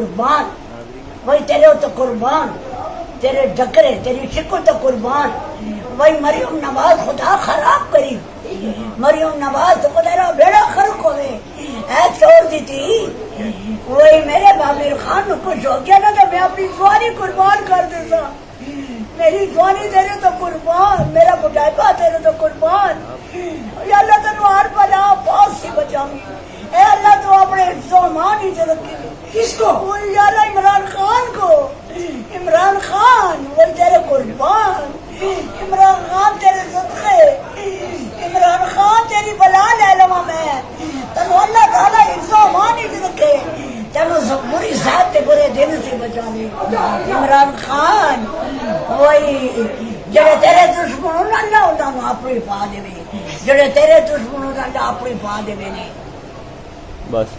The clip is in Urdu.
قربان، وہی تیرے تو قربان، تیرے ڈکرے تیری شکل تو قربان، وہی مریم نواز خدا خراب کری، مریم نواز تو خدا بیڑا خرق ہوئے اے چھوڑ دی تھی، وہی میرے بابر خان کو کچھ ہو گیا نا تو میں اپنی سواری قربان کر دیتا، میری سوانی تیرے تو قربان، میرا بڑھاپا تیرے تو قربان، یا اللہ تنو ہر بلا پاس سے بچاؤں، اے اللہ تو اپنے حفظ و امان ہی سے رکھی، کس کو؟ وہی یا اللہ عمران خان کو، عمران خان وہی تیرے قربان، عمران خان تیرے صدقے، عمران خان تیری بلا لے لوا میں، تنو اللہ تعالیٰ حفظ و امان ہی سے رکھے، تنو بری ساتھ تے برے دن سے بچانے، عمران خان وہی جڑے تیرے دشمنوں نہ اللہ انہوں اپنی پا دے، جڑے تیرے دشمنوں نہ اللہ اپنی پا دے نہیں، بس